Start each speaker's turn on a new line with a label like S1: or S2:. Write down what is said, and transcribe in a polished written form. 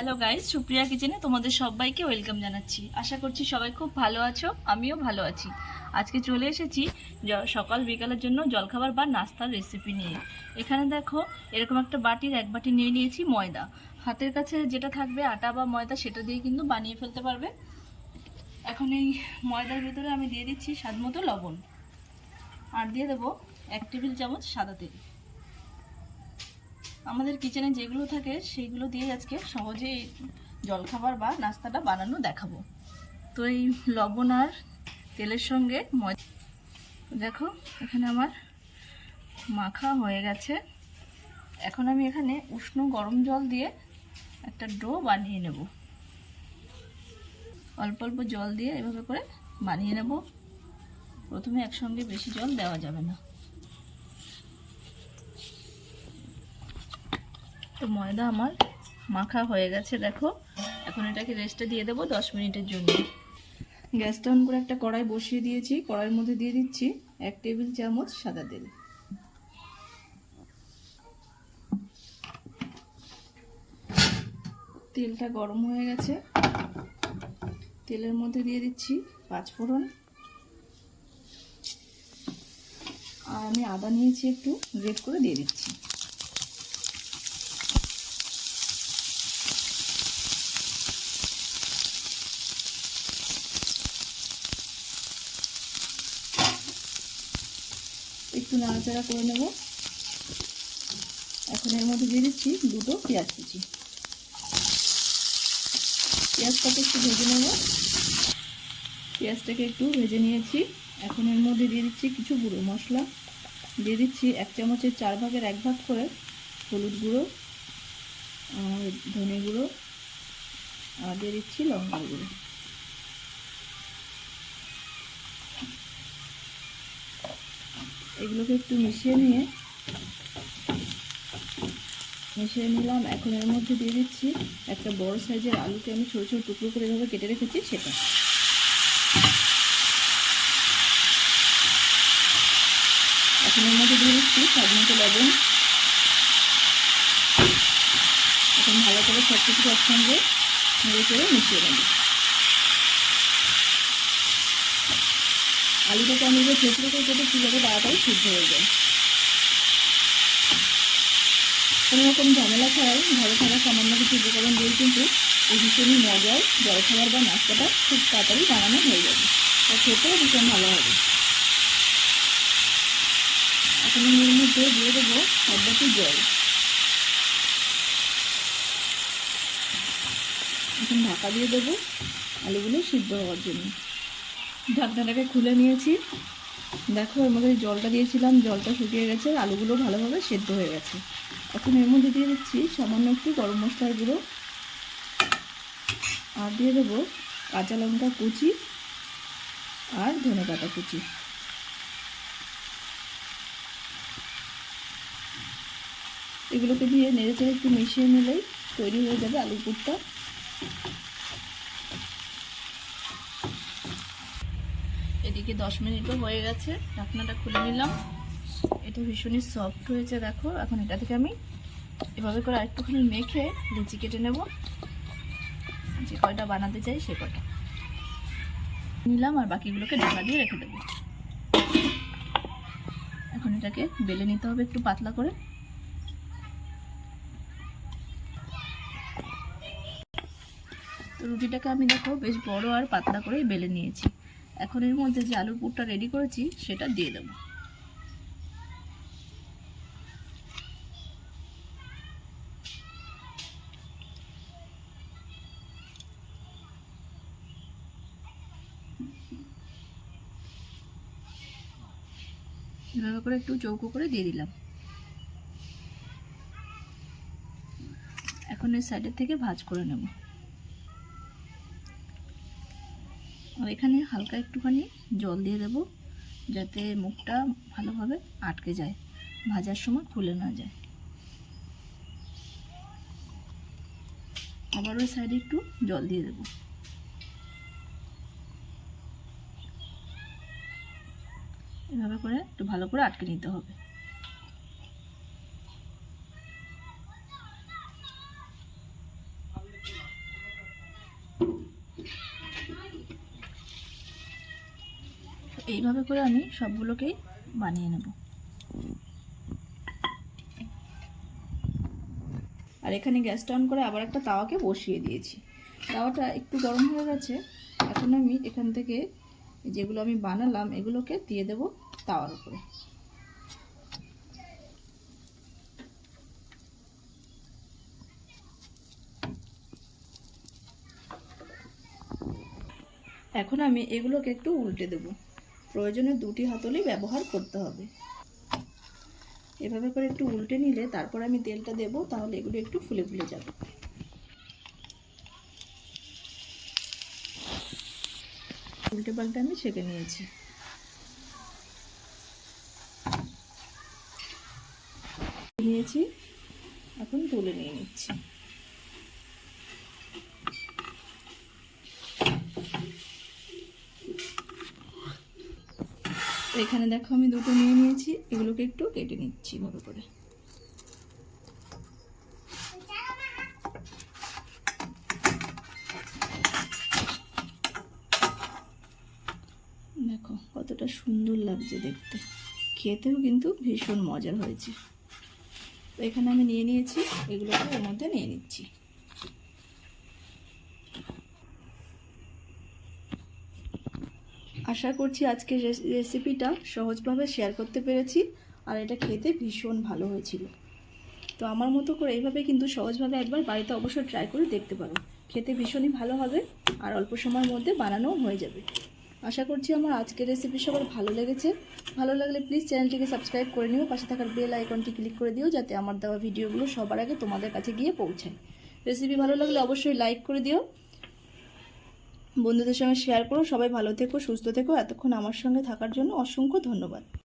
S1: Hello guys, Supriya কিচেনে তোমাদের সবাইকে ওয়েলকাম জানাচ্ছি। আশা করছি সবাই খুব ভালো আছো, আমিও ভালো আছি। আজকে চলে এসেছি সকাল বিকালের জন্য জলখাবার বা নাস্তার রেসিপি নিয়ে। এখানে দেখো, এরকম একটা বাটির এক বাটি নিয়ে নিয়েছি ময়দা। হাতের কাছে যেটা থাকবে আটা বা ময়দা, সেটা দিয়ে কিন্তু বানিয়ে ফেলতে পারবে। এখন এই ময়দার ভিতরে আমি দিয়ে দিচ্ছি স্বাদ মতো লবণ, আর দিয়ে দেবো 1 টেবিল চামচ সাদা তেল। আমাদের কিচেনে যেগুলো থাকে সেইগুলো দিয়ে আজকে সহজেই জলখাবার বা নাস্তাটা বানানো দেখাবো। তো এই লবণ আর তেলের সঙ্গে ময়দা দেখো এখানে আমার মাখা হয়ে গেছে। এখন আমি এখানে উষ্ণ গরম জল দিয়ে একটা ডো বানিয়ে নেব। অল্প অল্প জল দিয়ে এভাবে করে বানিয়ে নেব। প্রথমে একসঙ্গে বেশি জল দেওয়া যাবে না। তো ময়দা আমার মাখা হয়ে গেছে দেখো। এখন এটাকে রেস্টে দিয়ে দেবো 10 মিনিটের জন্য। গ্যাসটা অন করে একটা কড়াই বসিয়ে দিয়েছি। কড়াইয়ের মধ্যে দিয়ে দিচ্ছি 1 টেবিল চামচ সাদা তেল। তেলটা গরম হয়ে গেছে। তেলের মধ্যে দিয়ে দিচ্ছি 5 ফোড়ন, আর আমি আদা নিয়েছি একটু গ্রেট করে দিয়ে দিচ্ছি। একটু নাড়াচাড়া করে নেব। এখন এর মধ্যে দিয়ে দিচ্ছি 2টো পেঁয়াজ কুচি। পেঁয়াজটাকে একটু ভেজে নেব। পেঁয়াজটাকে একটু ভেজে নিয়েছি। এখন এর মধ্যে দিয়ে দিচ্ছি কিছু গুঁড়ো মশলা। দিয়ে দিচ্ছি 1 চামচের 4 ভাগের 1 ভাগ করে হলুদ গুঁড়ো, আর ধনে গুঁড়ো, আর দিয়ে দিচ্ছি লঙ্কার গুঁড়ো। এগুলোকে একটু মিশিয়ে নিলাম। এখন এর মধ্যে দিয়ে দিচ্ছি একটা বড় সাইজের আলুকে আমি ছোট ছোট টুকরো করে এভাবে কেটে রেখেছি সেটা। এখন এর মধ্যে দিয়ে দিচ্ছি স্বাদ মতো লবণ। এখন ভালো করে সব কিছু একসঙ্গে নেড়ে চেড়ে মিশিয়ে নেব। আলুটাকে আমি যে ছোট ছোট কেটে কীভাবে তাড়াতাড়ি সিদ্ধ হয়ে যায়। কোনো রকম ঝামেলা ছাড়াই ঘরে থাকা সামান্য কিছু উপকরণ দিয়ে কিন্তু এই ভীষণই মজার জলখাবার বা নাস্তাটা খুব তাড়াতাড়ি বানানো হয়ে যাবে, তা খেতেও ভীষণ ভালো হবে। এখন আমি এর মধ্যে দিয়ে দেবো 1 বাটি জল। এখন ঢাকা দিয়ে দেবো আলুগুলো সিদ্ধ হওয়ার জন্য। ঢাকনাটাকে খুলে নিয়েছি। দেখো এর মধ্যে জলটা দিয়েছিলাম, জলটা শুকিয়ে গেছে, আলুগুলো ভালোভাবে সেদ্ধ হয়ে গেছে। এখন এর মধ্যে দিয়ে দিচ্ছি সামান্য একটু গরম মশলার গুঁড়ো, আর দিয়ে দেবো কাঁচা লঙ্কা কুচি আর ধনেপাতা কুচি। এগুলোকে দিয়ে নেড়ে চেড়ে একটু মিশিয়ে নিলেই তৈরি হয়ে যাবে আলুর পুরটা। এদিকে 10 মিনিটও হয়ে গেছে। ঢাকনাটা খুলে নিলাম। এটা ভীষণই সফট হয়েছে দেখো। এখন এটা থেকে আমি এভাবে করে আরেকটুখানি মেখে লুচি কেটে নেব। যে কয়টা বানাতে চাই সে কয়টা নিলাম, আর বাকিগুলোকে ঢাকা দিয়ে রেখে দেবো। এখন এটাকে বেলে নিতে হবে একটু পাতলা করে। তো রুটিটাকে আমি দেখো বেশ বড় আর পাতলা করেই বেলে নিয়েছি। এখন এর মধ্যে যে আলুর পুরটা রেডি করেছি সেটা দিয়ে দেবো। এভাবে করে একটু চৌকো করে দিয়ে দিলাম। এখন এই সাইডের থেকে ভাঁজ করে নেব। আর এখানে হালকা একটুখানি জল দিয়ে দেব, যাতে মুখটা ভালোভাবে আটকে যায়, ভাজার সময় খুলে না যায়। আবার ওই সাইডে একটু জল দিয়ে দেব। এভাবে করে একটু ভালো করে আটকে নিতে হবে। এইভাবে করে আমি সবগুলোকেই বানিয়ে নেব। আর এখানে গ্যাসটা অন করে আবার একটা তাওয়াকে বসিয়ে দিয়েছি। তাওয়াটা একটু গরম হয়ে গেছে। এখন আমি এখান থেকে যেগুলো আমি বানালাম এগুলোকে দিয়ে দেব তাওয়ার উপরে। এখন আমি এগুলোকে একটু উল্টে দেব। প্রয়োজনে দুটি হাতলই ব্যবহার করতে হবে। এভাবে করে একটু উল্টে নিলে তারপর আমি তেলটা দেব, তাহলে এগুলো একটু ফুলে ফুলে যাবে। উল্টে পাল্টে আমি সেঁকে নিয়েছি। এখন তুলে নিয়ে নিচ্ছি। এখানে দেখো আমি দুটো নিয়ে নিয়েছি, এগুলোকে একটু কেটে নিচ্ছি ভাবে করে। দেখো কতটা সুন্দর লাগছে দেখতে, খেতেও কিন্তু ভীষণ মজার হয়েছে। তো এখানে আমি নিয়ে নিয়েছি, এগুলোকে এর মধ্যে নিয়ে নিচ্ছি। আশা করছি আজকের রেসিপিটা সহজভাবে শেয়ার করতে পেরেছি, আর এটা খেতে ভীষণ ভালো হয়েছিল। তো আমার মতো করে এইভাবে কিন্তু সহজভাবে একবার বাড়িতে অবশ্যই ট্রাই করে দেখতে পারো। খেতে ভীষণই ভালো হবে আর অল্প সময়ের মধ্যে বানানোও হয়ে যাবে। আশা করছি আমার আজকের রেসিপি সবার ভালো লেগেছে। ভালো লাগলে প্লিজ চ্যানেলটিকে সাবস্ক্রাইব করে নিও, পাশে থাকার বেল আইকনটি ক্লিক করে দিও, যাতে আমার দেওয়া ভিডিওগুলো সবার আগে তোমাদের কাছে গিয়ে পৌঁছায়। রেসিপি ভালো লাগলে অবশ্যই লাইক করে দিও, বন্ধুদের সঙ্গে শেয়ার করো। সবাই ভালো থেকো, সুস্থ থেকো। এতক্ষণ আমার সঙ্গে থাকার জন্য অসংখ্য ধন্যবাদ।